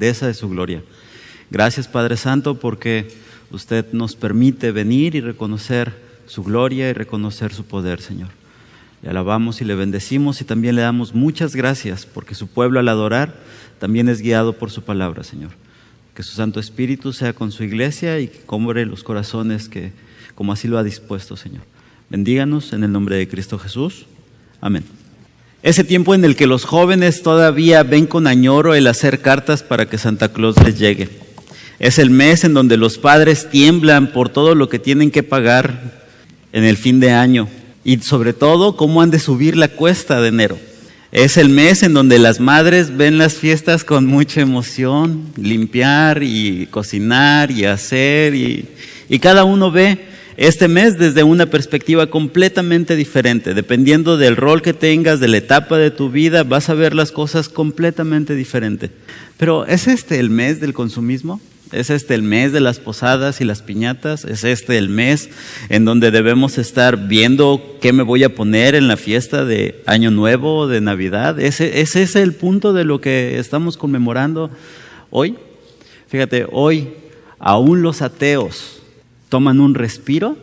grandeza de su gloria. Gracias, Padre Santo, porque usted nos permite venir y reconocer su gloria y reconocer su poder, Señor. Le alabamos y le bendecimos y también le damos muchas gracias porque su pueblo al adorar también es guiado por su palabra, Señor. Que su Santo Espíritu sea con su iglesia y que cobre los corazones como así lo ha dispuesto, Señor. Bendíganos en el nombre de Cristo Jesús. Amén. Ese tiempo en el que los jóvenes todavía ven con añoro el hacer cartas para que Santa Claus les llegue. Es el mes en donde los padres tiemblan por todo lo que tienen que pagar en el fin de año y sobre todo cómo han de subir la cuesta de enero. Es el mes en donde las madres ven las fiestas con mucha emoción, limpiar y cocinar y hacer y cada uno ve este mes desde una perspectiva completamente diferente. Dependiendo del rol que tengas, de la etapa de tu vida, vas a ver las cosas completamente diferente. Pero ¿es este el mes del consumismo? ¿Es este el mes de las posadas y las piñatas? ¿Es este el mes en donde debemos estar viendo qué me voy a poner en la fiesta de Año Nuevo o de Navidad? ¿Es ese el punto de lo que estamos conmemorando hoy? Fíjate, hoy aún los ateos toman un respiro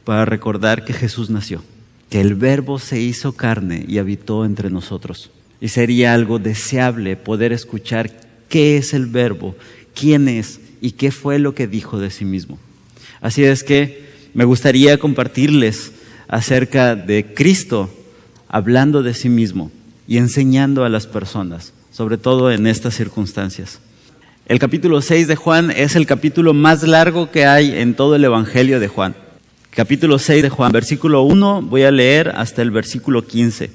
para recordar que Jesús nació, que el Verbo se hizo carne y habitó entre nosotros. Y sería algo deseable poder escuchar qué es el Verbo, quién es y qué fue lo que dijo de sí mismo. Así es que me gustaría compartirles acerca de Cristo hablando de sí mismo y enseñando a las personas, sobre todo en estas circunstancias. El capítulo 6 de Juan es el capítulo más largo que hay en todo el Evangelio de Juan. Capítulo 6 de Juan, versículo 1, voy a leer hasta el versículo 15.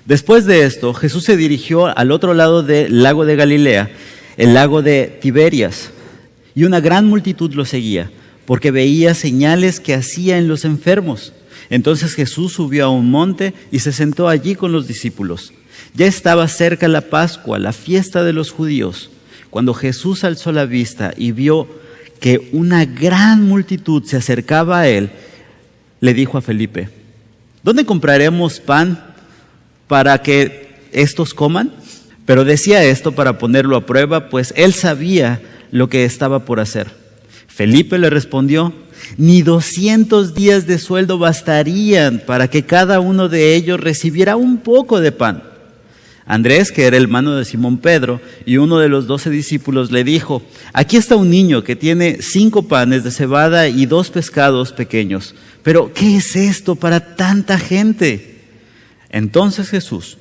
Después de esto, Jesús se dirigió al otro lado del lago de Galilea, el lago de Tiberias, y una gran multitud lo seguía, porque veía señales que hacía en los enfermos. Entonces Jesús subió a un monte y se sentó allí con los discípulos. Ya estaba cerca la Pascua, la fiesta de los judíos. Cuando Jesús alzó la vista y vio que una gran multitud se acercaba a él, le dijo a Felipe: ¿dónde compraremos pan para que estos coman? Pero decía esto para ponerlo a prueba, pues él sabía lo que estaba por hacer. Felipe le respondió: ni 200 días de sueldo bastarían para que cada uno de ellos recibiera un poco de pan. Andrés, que era hermano de Simón Pedro y uno de los 12 discípulos, le dijo: aquí está un niño que tiene 5 panes de cebada y 2 pescados pequeños. Pero ¿qué es esto para tanta gente? Entonces Jesús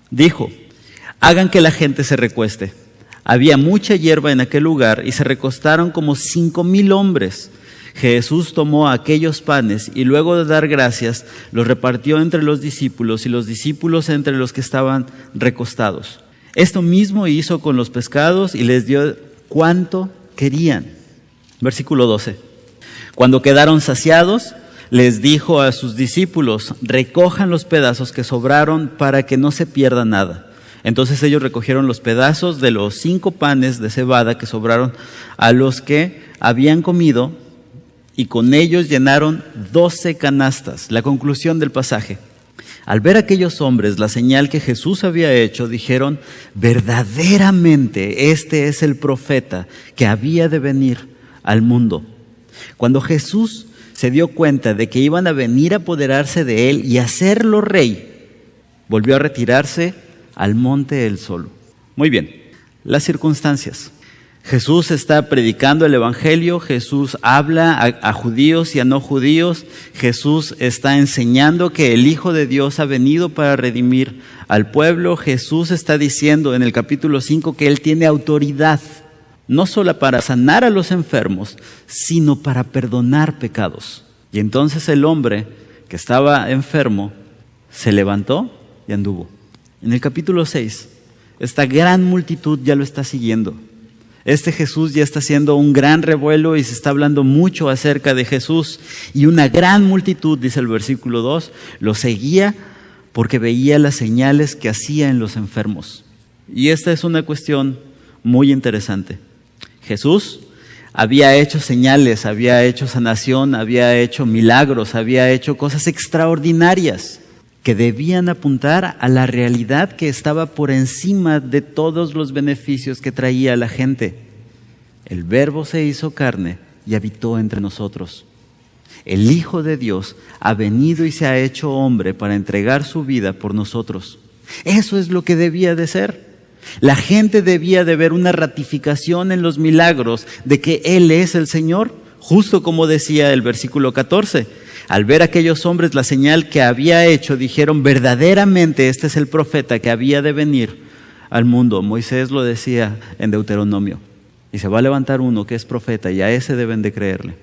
dijo: hagan que la gente se recueste. Había mucha hierba en aquel lugar y se recostaron como 5,000 hombres. Jesús tomó aquellos panes y luego de dar gracias, los repartió entre los discípulos y los discípulos entre los que estaban recostados. Esto mismo hizo con los pescados y les dio cuanto querían. Versículo 12. Cuando quedaron saciados, les dijo a sus discípulos: recojan los pedazos que sobraron para que no se pierda nada. Entonces ellos recogieron los pedazos de los 5 panes de cebada que sobraron a los que habían comido, y con ellos llenaron 12 canastas. La conclusión del pasaje: al ver aquellos hombres la señal que Jesús había hecho, dijeron: verdaderamente este es el profeta que había de venir al mundo. Cuando Jesús se dio cuenta de que iban a venir a apoderarse de él y hacerlo rey, volvió a retirarse al monte él solo. Muy bien, las circunstancias. Jesús está predicando el Evangelio, Jesús habla a judíos y a no judíos, Jesús está enseñando que el Hijo de Dios ha venido para redimir al pueblo. Jesús está diciendo en el capítulo 5 que Él tiene autoridad, no solo para sanar a los enfermos, sino para perdonar pecados. Y entonces el hombre que estaba enfermo se levantó y anduvo. En el capítulo 6, esta gran multitud ya lo está siguiendo. Este Jesús ya está haciendo un gran revuelo y se está hablando mucho acerca de Jesús. Y una gran multitud, dice el versículo 2, lo seguía porque veía las señales que hacía en los enfermos. Y esta es una cuestión muy interesante. Jesús había hecho señales, había hecho sanación, había hecho milagros, había hecho cosas extraordinarias que debían apuntar a la realidad que estaba por encima de todos los beneficios que traía a la gente. El Verbo se hizo carne y habitó entre nosotros. El Hijo de Dios ha venido y se ha hecho hombre para entregar su vida por nosotros. Eso es lo que debía de ser. La gente debía de ver una ratificación en los milagros de que Él es el Señor, justo como decía el versículo 14. Al ver a aquellos hombres la señal que había hecho, dijeron: verdaderamente este es el profeta que había de venir al mundo. Moisés lo decía en Deuteronomio. Y se va a levantar uno que es profeta y a ese deben de creerle.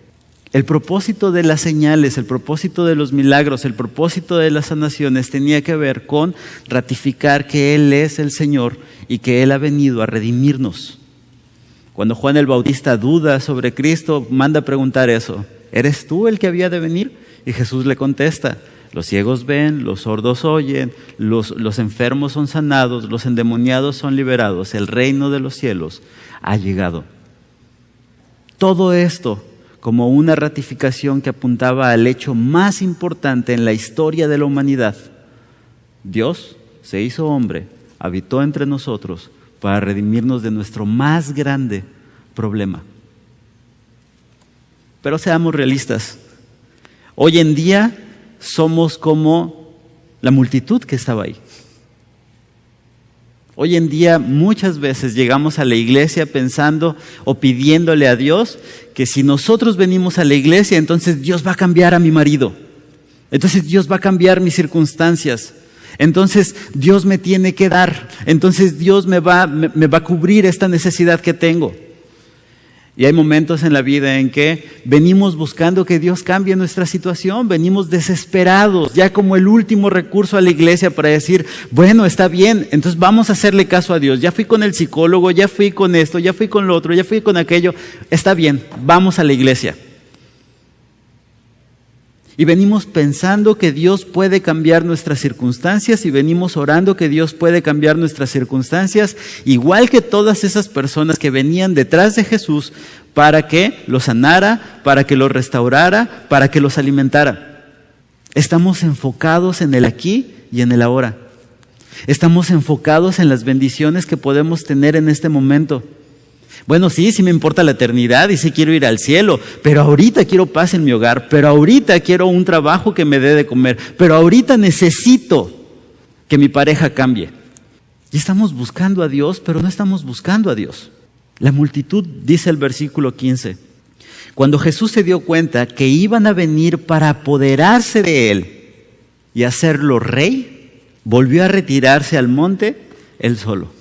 El propósito de las señales, el propósito de los milagros, el propósito de las sanaciones tenía que ver con ratificar que Él es el Señor y que Él ha venido a redimirnos. Cuando Juan el Bautista duda sobre Cristo, manda a preguntar eso: ¿eres tú el que había de venir? Y Jesús le contesta: los ciegos ven, los sordos oyen, los enfermos son sanados, los endemoniados son liberados, el reino de los cielos ha llegado. Todo esto como una ratificación que apuntaba al hecho más importante en la historia de la humanidad. Dios se hizo hombre, habitó entre nosotros para redimirnos de nuestro más grande problema. Pero seamos realistas. Hoy en día somos como la multitud que estaba ahí. Hoy en día muchas veces llegamos a la iglesia pensando o pidiéndole a Dios que si nosotros venimos a la iglesia, entonces Dios va a cambiar a mi marido. Entonces Dios va a cambiar mis circunstancias. Entonces Dios me tiene que dar. Entonces Dios me va a cubrir esta necesidad que tengo. Y hay momentos en la vida en que venimos buscando que Dios cambie nuestra situación, venimos desesperados, ya como el último recurso a la iglesia para decir: bueno, está bien, entonces vamos a hacerle caso a Dios. Ya fui con el psicólogo, ya fui con esto, ya fui con lo otro, ya fui con aquello. Está bien, vamos a la iglesia. Y venimos pensando que Dios puede cambiar nuestras circunstancias y venimos orando que Dios puede cambiar nuestras circunstancias, igual que todas esas personas que venían detrás de Jesús para que los sanara, para que los restaurara, para que los alimentara. Estamos enfocados en el aquí y en el ahora. Estamos enfocados en las bendiciones que podemos tener en este momento. Bueno, sí me importa la eternidad y sí quiero ir al cielo, pero ahorita quiero paz en mi hogar, pero ahorita quiero un trabajo que me dé de comer, pero ahorita necesito que mi pareja cambie. Y estamos buscando a Dios, pero no estamos buscando a Dios. La multitud, dice el versículo 15, cuando Jesús se dio cuenta que iban a venir para apoderarse de Él y hacerlo rey, volvió a retirarse al monte Él solo.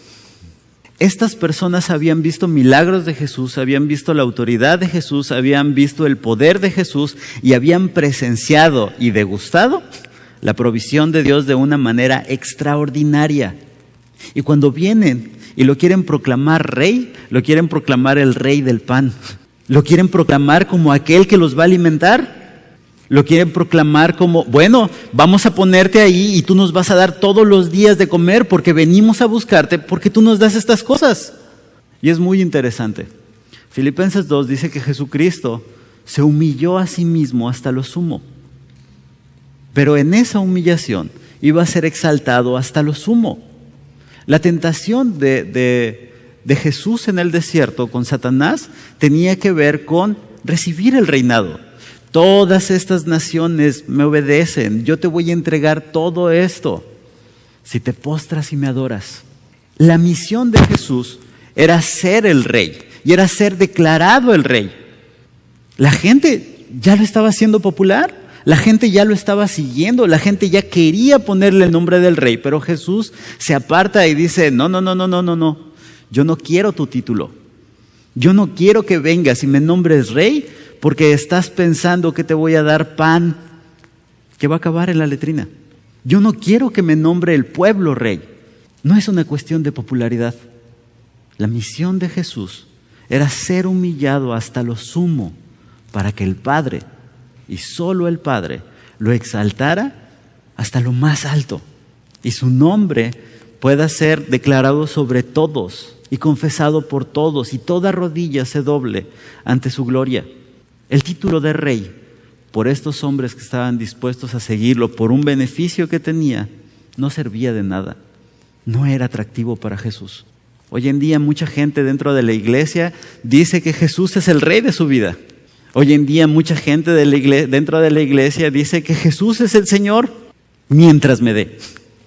Estas personas habían visto milagros de Jesús, habían visto la autoridad de Jesús, habían visto el poder de Jesús y habían presenciado y degustado la provisión de Dios de una manera extraordinaria. Y cuando vienen y lo quieren proclamar rey, lo quieren proclamar el rey del pan, lo quieren proclamar como aquel que los va a alimentar. Lo quieren proclamar como: bueno, vamos a ponerte ahí y tú nos vas a dar todos los días de comer porque venimos a buscarte, porque tú nos das estas cosas. Y es muy interesante. Filipenses 2 dice que Jesucristo se humilló a sí mismo hasta lo sumo. Pero en esa humillación iba a ser exaltado hasta lo sumo. La tentación de Jesús en el desierto con Satanás tenía que ver con recibir el reinado. Todas estas naciones me obedecen, yo te voy a entregar todo esto si te postras y me adoras. La misión de Jesús era ser el rey y era ser declarado el rey. La gente ya lo estaba haciendo popular, la gente ya lo estaba siguiendo, la gente ya quería ponerle el nombre del rey, pero Jesús se aparta y dice: no, yo no quiero tu título, yo no quiero que vengas y me nombres rey, porque estás pensando que te voy a dar pan que va a acabar en la letrina. Yo no quiero que me nombre el pueblo rey. No es una cuestión de popularidad. La misión de Jesús era ser humillado hasta lo sumo para que el Padre, y solo el Padre, lo exaltara hasta lo más alto y su nombre pueda ser declarado sobre todos y confesado por todos y toda rodilla se doble ante su gloria. El título de rey por estos hombres que estaban dispuestos a seguirlo por un beneficio que tenía, no servía de nada. No era atractivo para Jesús. Hoy en día mucha gente dentro de la iglesia dice que Jesús es el rey de su vida. Hoy en día mucha gente dentro de la iglesia dice que Jesús es el Señor mientras me dé.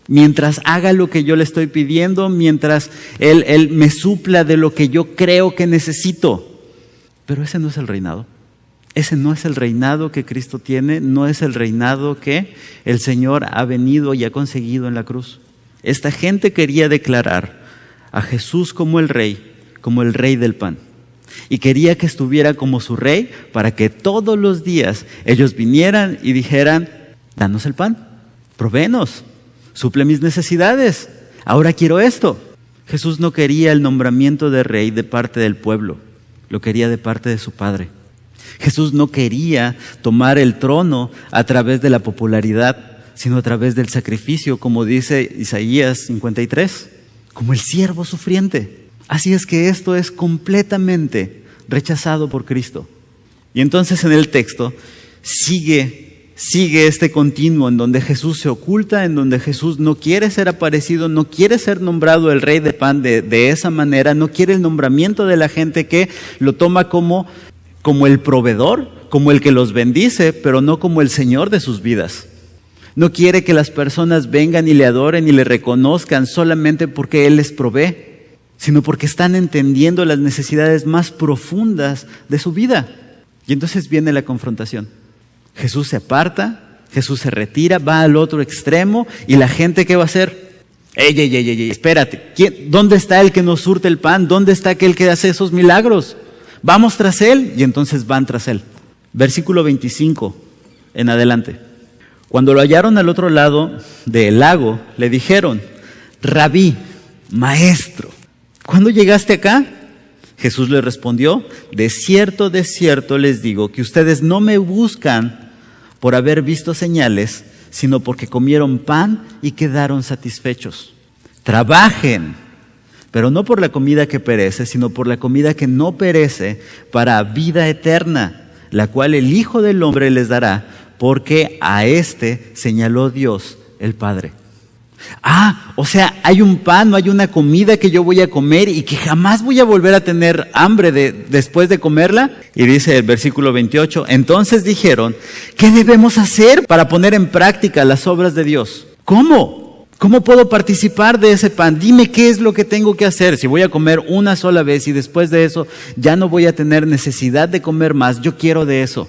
Mientras haga lo que yo le estoy pidiendo, mientras Él me supla de lo que yo creo que necesito. Pero ese no es el reinado. Ese no es el reinado que Cristo tiene, no es el reinado que el Señor ha venido y ha conseguido en la cruz. Esta gente quería declarar a Jesús como el rey del pan. Y quería que estuviera como su rey para que todos los días ellos vinieran y dijeran, danos el pan, provéenos, suple mis necesidades, ahora quiero esto. Jesús no quería el nombramiento de rey de parte del pueblo, lo quería de parte de su Padre. Jesús no quería tomar el trono a través de la popularidad, sino a través del sacrificio, como dice Isaías 53, como el siervo sufriente. Así es que esto es completamente rechazado por Cristo. Y entonces en el texto sigue este continuo en donde Jesús se oculta, en donde Jesús no quiere ser aparecido, no quiere ser nombrado el rey de pan de esa manera, no quiere el nombramiento de la gente que lo toma como el proveedor, como el que los bendice, pero no como el Señor de sus vidas. No quiere que las personas vengan y le adoren y le reconozcan solamente porque Él les provee, sino porque están entendiendo las necesidades más profundas de su vida. Y entonces viene la confrontación. Jesús se aparta, Jesús se retira, va al otro extremo, y la gente, ¿qué va a hacer? ¡Ey, espérate! ¿Dónde está el que nos surte el pan? ¿Dónde está aquel que hace esos milagros? Vamos tras Él, y entonces van tras Él. Versículo 25 en adelante. Cuando lo hallaron al otro lado del lago, le dijeron, Rabí, maestro, ¿cuándo llegaste acá? Jesús le respondió, de cierto les digo que ustedes no me buscan por haber visto señales, sino porque comieron pan y quedaron satisfechos. Trabajen, pero no por la comida que perece, sino por la comida que no perece, para vida eterna, la cual el Hijo del Hombre les dará, porque a éste señaló Dios el Padre. O sea, hay un pan, no hay una comida que yo voy a comer y que jamás voy a volver a tener hambre después de comerla. Y dice el versículo 28, entonces dijeron, ¿qué debemos hacer para poner en práctica las obras de Dios? ¿Cómo? ¿Cómo puedo participar de ese pan? Dime qué es lo que tengo que hacer. Si voy a comer una sola vez y después de eso ya no voy a tener necesidad de comer más, yo quiero de eso.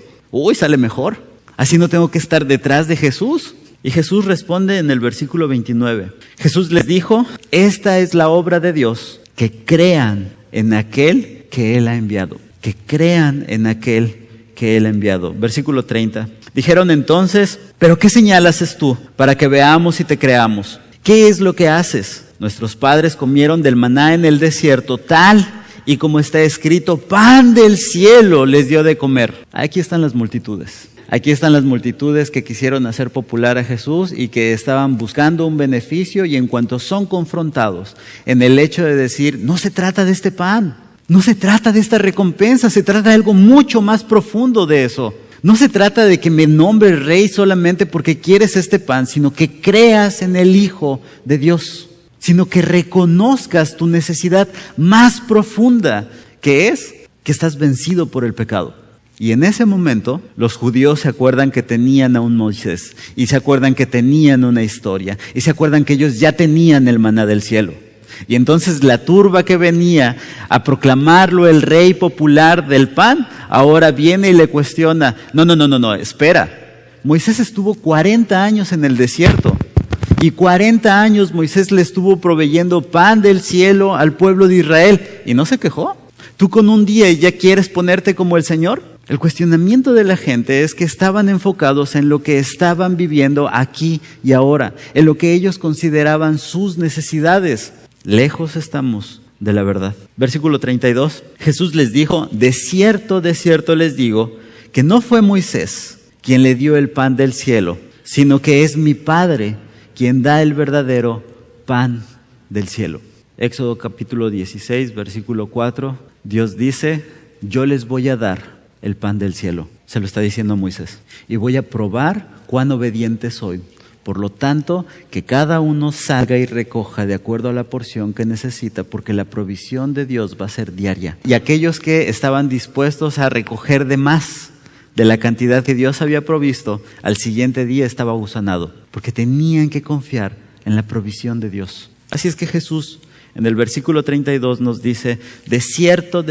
Sale mejor. Así no tengo que estar detrás de Jesús. Y Jesús responde en el versículo 29. Jesús les dijo, esta es la obra de Dios, que crean en aquel que Él ha enviado. Que crean en aquel que Él ha enviado. Versículo 30. Dijeron entonces, ¿pero qué señal haces tú para que veamos y te creamos? ¿Qué es lo que haces? Nuestros padres comieron del maná en el desierto, tal y como está escrito, pan del cielo les dio de comer. Aquí están las multitudes. Aquí están las multitudes que quisieron hacer popular a Jesús y que estaban buscando un beneficio, y en cuanto son confrontados en el hecho de decir, no se trata de este pan, no se trata de esta recompensa, se trata de algo mucho más profundo de eso. No se trata de que me nombre rey solamente porque quieres este pan, sino que creas en el Hijo de Dios, sino que reconozcas tu necesidad más profunda, que es que estás vencido por el pecado. Y en ese momento los judíos se acuerdan que tenían a un Moisés, y se acuerdan que tenían una historia, y se acuerdan que ellos ya tenían el maná del cielo. Y entonces la turba que venía a proclamarlo el rey popular del pan, ahora viene y le cuestiona, no, espera. Moisés estuvo 40 años en el desierto, y 40 años Moisés le estuvo proveyendo pan del cielo al pueblo de Israel, y no se quejó. ¿Tú con un día ya quieres ponerte como el Señor? El cuestionamiento de la gente es que estaban enfocados en lo que estaban viviendo aquí y ahora, en lo que ellos consideraban sus necesidades. Lejos estamos de la verdad. Versículo 32, Jesús les dijo, de cierto les digo, que no fue Moisés quien le dio el pan del cielo, sino que es mi Padre quien da el verdadero pan del cielo. Éxodo capítulo 16, versículo 4, Dios dice, yo les voy a dar el pan del cielo. Se lo está diciendo a Moisés. Y voy a probar cuán obediente soy. Por lo tanto, que cada uno salga y recoja de acuerdo a la porción que necesita, porque la provisión de Dios va a ser diaria. Y aquellos que estaban dispuestos a recoger de más de la cantidad que Dios había provisto, al siguiente día estaba gusanado, porque tenían que confiar en la provisión de Dios. Así es que Jesús, en el versículo 32 nos dice, de cierto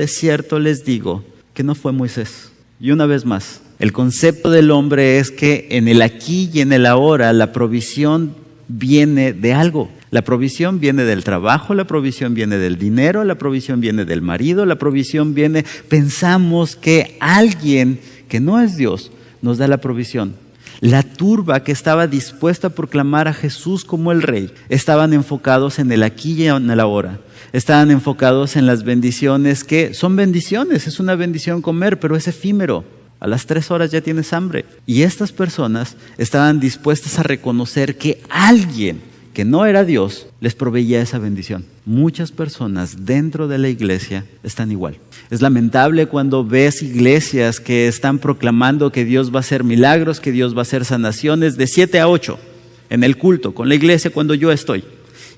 les digo, que no fue Moisés. Y una vez más, el concepto del hombre es que en el aquí y en el ahora la provisión viene de algo. La provisión viene del trabajo, la provisión viene del dinero, la provisión viene del marido, la provisión viene... Pensamos que alguien que no es Dios nos da la provisión. La turba que estaba dispuesta a proclamar a Jesús como el Rey, estaban enfocados en el aquí y en el ahora. Estaban enfocados en las bendiciones que son bendiciones, es una bendición comer, pero es efímero. A las 3 horas ya tienes hambre. Y estas personas estaban dispuestas a reconocer que alguien que no era Dios les proveía esa bendición. Muchas personas dentro de la iglesia están igual. Es lamentable cuando ves iglesias que están proclamando que Dios va a hacer milagros, que Dios va a hacer sanaciones de 7 a 8 en el culto, con la iglesia cuando yo estoy.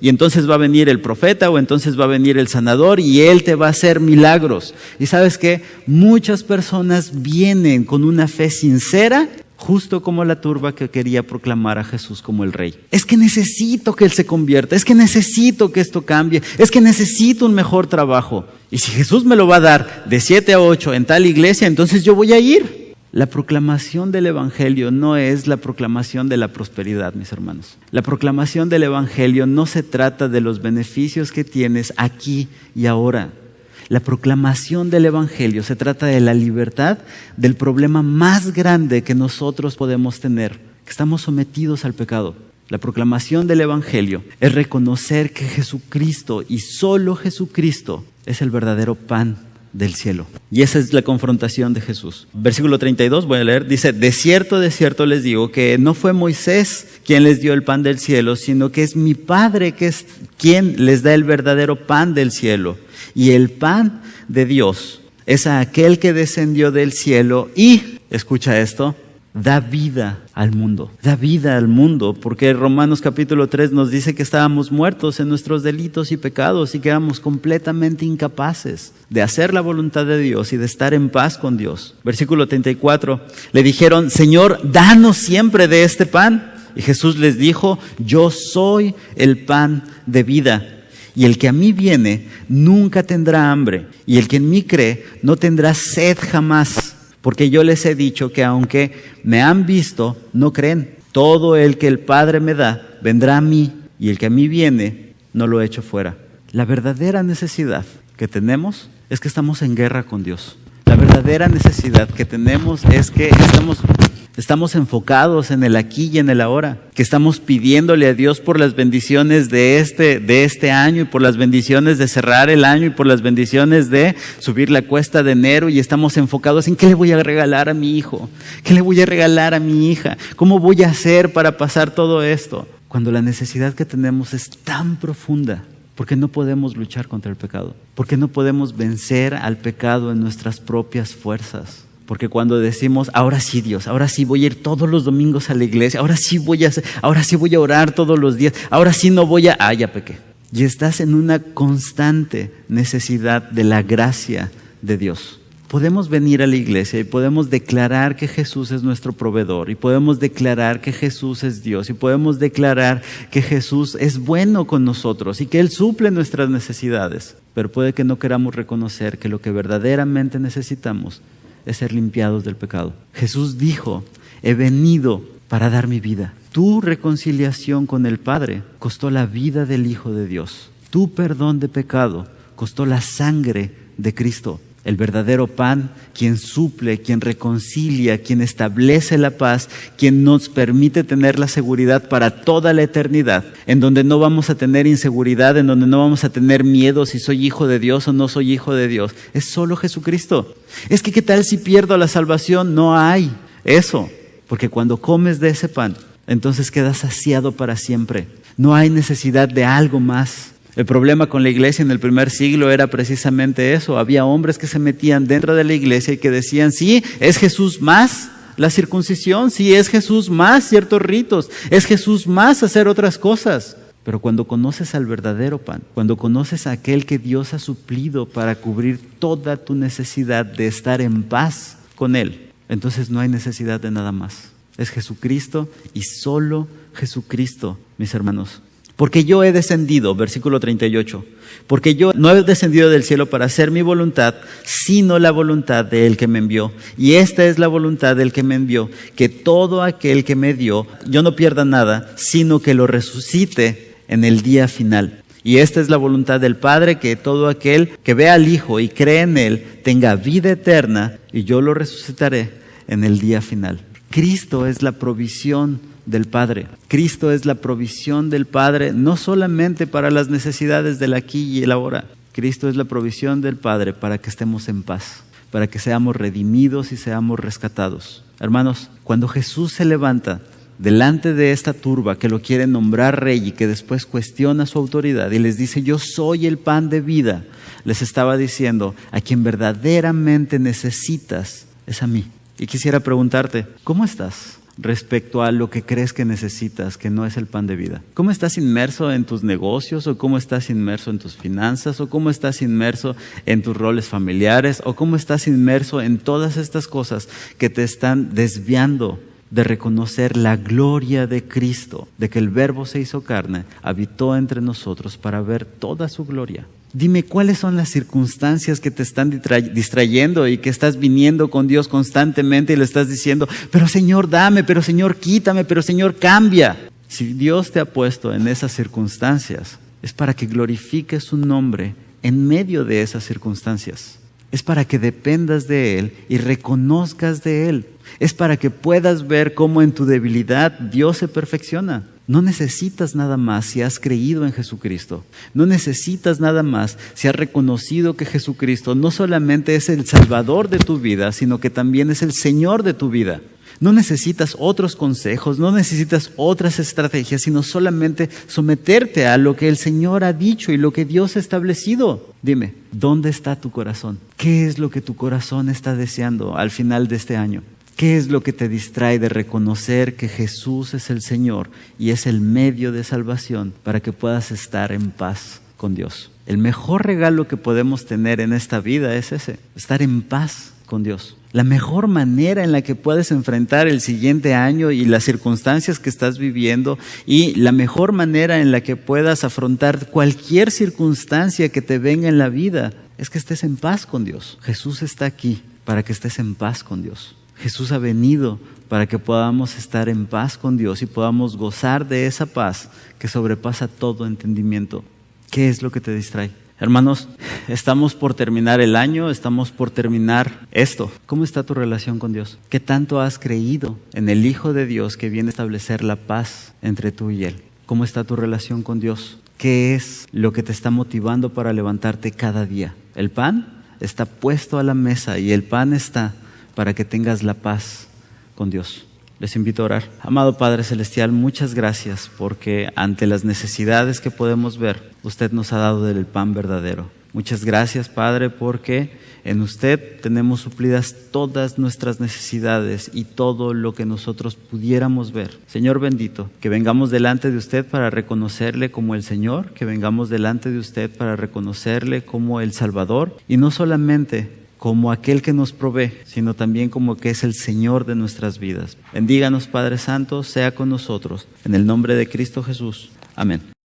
Y entonces va a venir el profeta o entonces va a venir el sanador y él te va a hacer milagros. Y ¿sabes qué? Muchas personas vienen con una fe sincera, justo como la turba que quería proclamar a Jesús como el Rey. Es que necesito que Él se convierta, es que necesito que esto cambie, es que necesito un mejor trabajo. Y si Jesús me lo va a dar de 7 a 8 en tal iglesia, entonces yo voy a ir. La proclamación del Evangelio no es la proclamación de la prosperidad, mis hermanos. La proclamación del Evangelio no se trata de los beneficios que tienes aquí y ahora. La proclamación del Evangelio se trata de la libertad del problema más grande que nosotros podemos tener, que estamos sometidos al pecado. La proclamación del Evangelio es reconocer que Jesucristo y solo Jesucristo es el verdadero pan del cielo. Y esa es la confrontación de Jesús. Versículo 32, voy a leer, dice, de cierto les digo que no fue Moisés quien les dio el pan del cielo, sino que es mi Padre que es quien les da el verdadero pan del cielo. Y el pan de Dios es aquel que descendió del cielo y, escucha esto, da vida al mundo. Da vida al mundo, porque Romanos capítulo 3 nos dice que estábamos muertos en nuestros delitos y pecados y que éramos completamente incapaces de hacer la voluntad de Dios y de estar en paz con Dios. Versículo 34, le dijeron, Señor, danos siempre de este pan. Y Jesús les dijo, yo soy el pan de vida. Y el que a mí viene nunca tendrá hambre, y el que en mí cree no tendrá sed jamás. Porque yo les he dicho que aunque me han visto, no creen. Todo el que el Padre me da, vendrá a mí, y el que a mí viene, no lo echo fuera. La verdadera necesidad que tenemos es que estamos en guerra con Dios. La verdadera necesidad que tenemos es que estamos enfocados en el aquí y en el ahora, que estamos pidiéndole a Dios por las bendiciones de este año y por las bendiciones de cerrar el año y por las bendiciones de subir la cuesta de enero, y estamos enfocados en qué le voy a regalar a mi hijo, qué le voy a regalar a mi hija, cómo voy a hacer para pasar todo esto, cuando la necesidad que tenemos es tan profunda. Porque no podemos luchar contra el pecado, porque no podemos vencer al pecado en nuestras propias fuerzas. Porque cuando decimos, ahora sí Dios, ahora sí voy a ir todos los domingos a la iglesia, ahora sí voy a orar todos los días, ahora sí no voy a, ya pequé. Y estás en una constante necesidad de la gracia de Dios. Podemos venir a la iglesia y podemos declarar que Jesús es nuestro proveedor, y podemos declarar que Jesús es Dios, y podemos declarar que Jesús es bueno con nosotros y que Él suple nuestras necesidades. Pero puede que no queramos reconocer que lo que verdaderamente necesitamos es ser limpiados del pecado. Jesús dijo, he venido para dar mi vida. Tu reconciliación con el Padre costó la vida del Hijo de Dios. Tu perdón de pecado costó la sangre de Cristo. El verdadero pan, quien suple, quien reconcilia, quien establece la paz, quien nos permite tener la seguridad para toda la eternidad, en donde no vamos a tener inseguridad, en donde no vamos a tener miedo si soy hijo de Dios o no soy hijo de Dios. Es solo Jesucristo. Es que ¿qué tal si pierdo la salvación? No hay eso, porque cuando comes de ese pan, entonces quedas saciado para siempre. No hay necesidad de algo más. El problema con la iglesia en el primer siglo era precisamente eso. Había hombres que se metían dentro de la iglesia y que decían, sí, es Jesús más la circuncisión, sí, es Jesús más ciertos ritos, es Jesús más hacer otras cosas. Pero cuando conoces al verdadero pan, cuando conoces a aquel que Dios ha suplido para cubrir toda tu necesidad de estar en paz con Él, entonces no hay necesidad de nada más. Es Jesucristo y solo Jesucristo, mis hermanos. Porque yo he descendido, versículo 38, porque yo no he descendido del cielo para hacer mi voluntad, sino la voluntad de Él que me envió. Y esta es la voluntad del que me envió, que todo aquel que me dio, yo no pierda nada, sino que lo resucite en el día final. Y esta es la voluntad del Padre, que todo aquel que vea al Hijo y cree en Él, tenga vida eterna, y yo lo resucitaré en el día final. Cristo es la provisión del Padre. Cristo es la provisión del Padre, no solamente para las necesidades del aquí y el ahora. Cristo es la provisión del Padre para que estemos en paz, para que seamos redimidos y seamos rescatados. Hermanos, cuando Jesús se levanta delante de esta turba que lo quiere nombrar rey y que después cuestiona su autoridad y les dice, yo soy el pan de vida, les estaba diciendo, a quien verdaderamente necesitas es a mí. Y quisiera preguntarte, ¿cómo estás respecto a lo que crees que necesitas, que no es el pan de vida? ¿Cómo estás inmerso en tus negocios? ¿O cómo estás inmerso en tus finanzas? ¿O cómo estás inmerso en tus roles familiares? ¿O cómo estás inmerso en todas estas cosas que te están desviando de reconocer la gloria de Cristo, de que el Verbo se hizo carne, habitó entre nosotros para ver toda su gloria? Dime, ¿cuáles son las circunstancias que te están distrayendo y que estás viniendo con Dios constantemente y le estás diciendo, pero Señor, dame, pero Señor, quítame, pero Señor, cambia? Si Dios te ha puesto en esas circunstancias, es para que glorifiques su nombre en medio de esas circunstancias. Es para que dependas de Él y reconozcas de Él. Es para que puedas ver cómo en tu debilidad Dios se perfecciona. No necesitas nada más si has creído en Jesucristo. No necesitas nada más si has reconocido que Jesucristo no solamente es el Salvador de tu vida, sino que también es el Señor de tu vida. No necesitas otros consejos, no necesitas otras estrategias, sino solamente someterte a lo que el Señor ha dicho y lo que Dios ha establecido. Dime, ¿dónde está tu corazón? ¿Qué es lo que tu corazón está deseando al final de este año? ¿Qué es lo que te distrae de reconocer que Jesús es el Señor y es el medio de salvación para que puedas estar en paz con Dios? El mejor regalo que podemos tener en esta vida es ese, estar en paz con Dios. La mejor manera en la que puedes enfrentar el siguiente año y las circunstancias que estás viviendo, y la mejor manera en la que puedas afrontar cualquier circunstancia que te venga en la vida, es que estés en paz con Dios. Jesús está aquí para que estés en paz con Dios. Jesús ha venido para que podamos estar en paz con Dios y podamos gozar de esa paz que sobrepasa todo entendimiento. ¿Qué es lo que te distrae? Hermanos, estamos por terminar el año, estamos por terminar esto. ¿Cómo está tu relación con Dios? ¿Qué tanto has creído en el Hijo de Dios que viene a establecer la paz entre tú y Él? ¿Cómo está tu relación con Dios? ¿Qué es lo que te está motivando para levantarte cada día? El pan está puesto a la mesa y el pan está para que tengas la paz con Dios. Les invito a orar. Amado Padre Celestial, muchas gracias porque ante las necesidades que podemos ver, usted nos ha dado del pan verdadero. Muchas gracias, Padre, porque en usted tenemos suplidas todas nuestras necesidades y todo lo que nosotros pudiéramos ver. Señor bendito, que vengamos delante de usted para reconocerle como el Señor, que vengamos delante de usted para reconocerle como el Salvador, y no solamente como aquel que nos provee, sino también como que es el Señor de nuestras vidas. Bendíganos, Padre Santo, sea con nosotros. En el nombre de Cristo Jesús. Amén.